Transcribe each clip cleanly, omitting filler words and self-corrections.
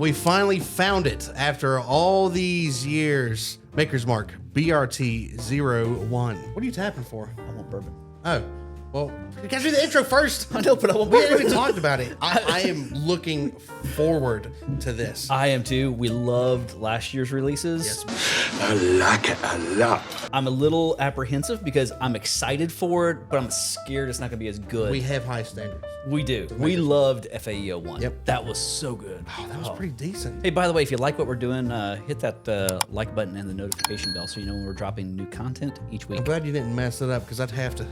We finally found it after all these years. Maker's Mark BRT-01. What are you tapping for? I want bourbon. Oh, well, you gotta do the intro first. I know, but I want We bourbon. haven't even talked about it. I am looking forward to this. I am too. We loved last year's releases. Yes. I like it a lot. I'm a little apprehensive because I'm excited for it, but I'm scared it's not going to be as good. We have high standards. We do. We loved FAE01. Yep. That was so good. Oh, that was pretty decent. Hey, by the way, if you like what we're doing, hit that like button and the notification bell so you know when we're dropping new content each week. I'm glad you didn't mess it up because I'd have to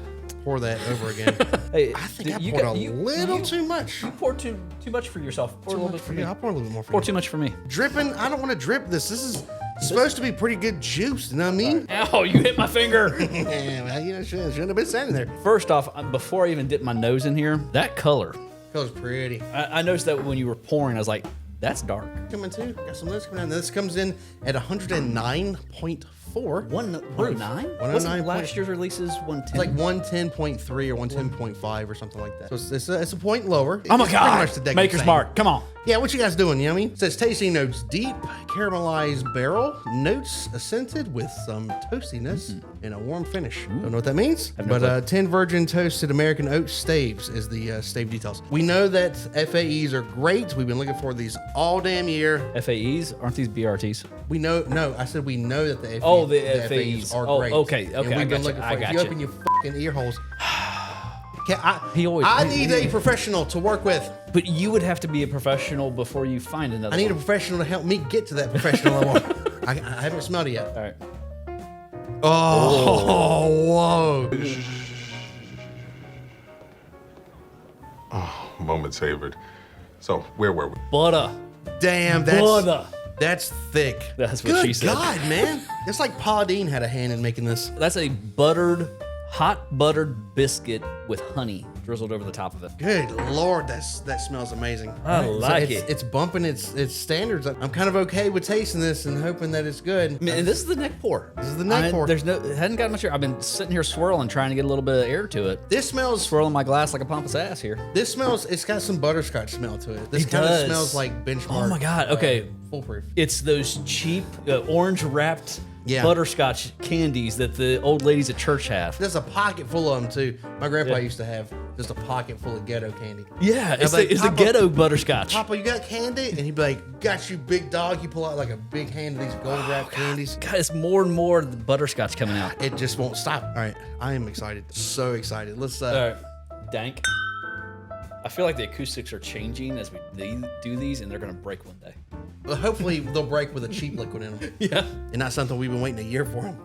pour that over again. Hey, I think I poured a little too much. You poured too much for yourself. Pour a little bit for me. I'll pour a little bit more for Pour you. too much for me. Dripping, I don't want to drip this. This is supposed to be pretty good juice, you know what I mean? Ow, you hit my finger. Yeah, well, you know, shouldn't have been standing there. First off, before I even dip my nose in here, that color, Color's pretty. I noticed that when you were pouring, I was like, that's dark. Coming too. Got some notes coming down. This comes in at 109.4. 109? 109. Wasn't last year's releases 110? It's like 110.3 or 110.5 or something like that. So it's a point lower. oh my It's pretty God. much the decade Maker's same. Mark, come on. Yeah, what you guys doing? You know what I mean? It says tasting notes deep, caramelized barrel, notes scented with some toastiness and a warm finish. Don't know what that means, no clue. but 10 virgin toasted American oat staves is the stave details. We know that FAEs are great. We've been looking for these all damn year. FAEs? Aren't these BRTs? We know, no, I said we know that the FAEs, Oh, the FAEs. are Oh, great. okay, And okay, we've I been gotcha, looking for I it. If you gotcha. open your fucking ear holes. He always- I need a professional to work with. But you would have to be a professional before you find another I need a one. professional to help me get to that professional level. I haven't smelled it yet. All right. Oh, whoa. Moment savored. So, where were we? Butter. Damn, Butter. that's thick. That's what Good she said. God, man. It's like Pa Dean had a hand in making this. That's a hot buttered biscuit with honey drizzled over the top of it. Good Lord, that smells amazing. I like it's, it. It's bumping its standards. I'm kind of okay with tasting this and hoping that it's good. I mean, and this is the neck pour. This is the neck pour. It hadn't got much air. I've been sitting here swirling, trying to get a little bit of air to it. This smells. Swirling my glass like a pompous ass here. This smells. It's got some butterscotch smell to it. This It kind of does. smells like benchmark. Oh my God. Okay. Foolproof. It's those cheap orange wrapped Yeah. butterscotch candies that the old ladies at church have. There's a pocket full of them too. My grandpa used to have just a pocket full of ghetto candy. Yeah, it's like, the Papa- ghetto butterscotch. Papa, you got candy? And he'd be like, got you, big dog. You pull out like a big hand of these gold wrapped candies. God, it's more and more the butterscotch coming out. It just won't stop. All right, I am excited. So excited. Let's All right, dank. I feel like the acoustics are changing as we do these, and they're gonna break one day. well, hopefully they'll break with a cheap liquid in them. Yeah. And not something we've been waiting a year for.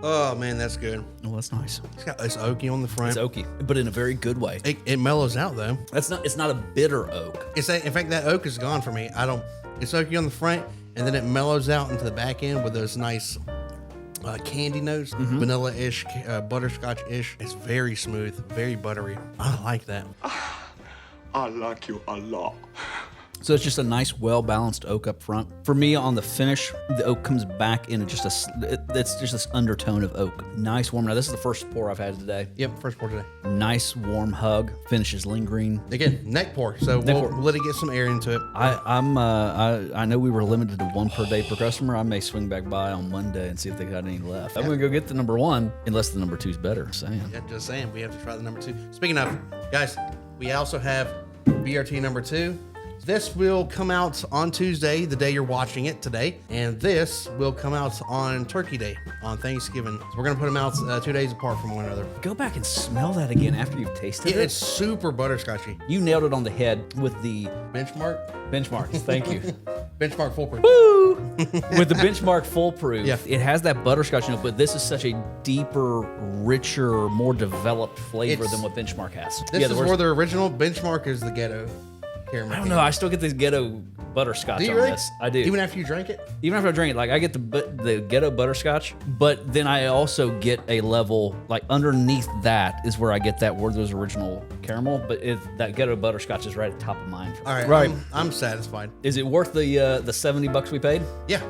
Oh man, that's good. Oh, that's nice. It's oaky on the front. It's oaky, but in a very good way. It mellows out though. It's not a bitter oak. In fact, that oak is gone for me. It's oaky on the front, and then it mellows out into the back end with those nice candy notes, vanilla-ish, butterscotch-ish. It's very smooth, very buttery. I like that. I like you a lot. So it's just a nice, well-balanced oak up front. For me, on the finish, the oak comes back in it's just this undertone of oak. Nice, warm. Now, this is the first pour I've had today. Yep, first pour today. Nice, warm hug. Finish is lingering. Again, neck pour. So we'll pour. let it get some air into it. I know we were limited to one per day per customer. I may swing back by on Monday and see if they got any left. I'm gonna go get the number one, unless the number two's better. Saying. Yeah, just saying, we have to try the number 2. Speaking of, guys, we also have BRT number 2. This will come out on Tuesday, the day you're watching it today, and this will come out on Turkey Day, on Thanksgiving. So we're gonna put them out 2 days apart from one another. Go back and smell that again after you've tasted Yeah, it. it's super butterscotchy. You nailed it on the head with the Benchmark, benchmarks. Thank you. benchmark foolproof. Woo! With the benchmark foolproof, Yeah. it has that butterscotch note, but this is such a deeper, richer, more developed flavor It's- than what benchmark has. This is where the original Benchmark is the ghetto caramel. I don't know. I still get this ghetto butterscotch Do you on really? this. I do. Even after you drank it? Even after I drink it, like I get the ghetto butterscotch, but then I also get a level like underneath that is where I get that Werther's original caramel, but that ghetto butterscotch is right at the top of mine. All right, I'm satisfied. Is it worth the $70 we paid? Yeah.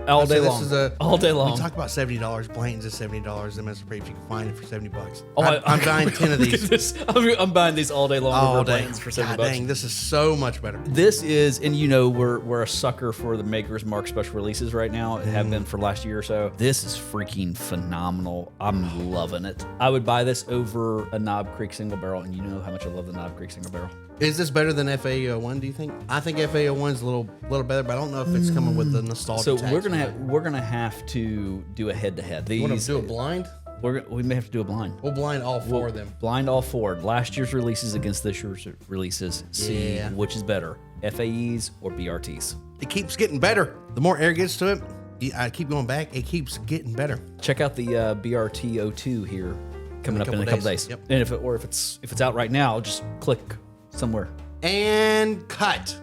All day So long. This is All day long. We talk about $70. Blanton's is $70. MSRP if you can find it for $70. Oh, I'm buying 10 of Look at these. this. I'm buying these all day long All over day. Blanton's for $70. God dang, this is so much better. This is, and you know, we're a sucker for the Maker's Mark special releases right now. It have been for last year or so. This is freaking phenomenal. I'm loving it. I would buy this over a Knob Creek single barrel, and you know how much I love the Knob Creek single barrel. Is this better than FA01? Do you think? I think FA01 is a little better, but I don't know if it's coming with the nostalgia. So tax. we're gonna have to do a head to head. You want to do a blind? We may have to do a blind. We'll blind all four of them. Blind all four. Last year's releases against this year's releases. See which is better, FAEs or BRTs. It keeps getting better. The more air gets to it, I keep going back. It keeps getting better. Check out the BRT-02 here coming up in a couple days. Yep. And if it's out right now, just click somewhere. And cut.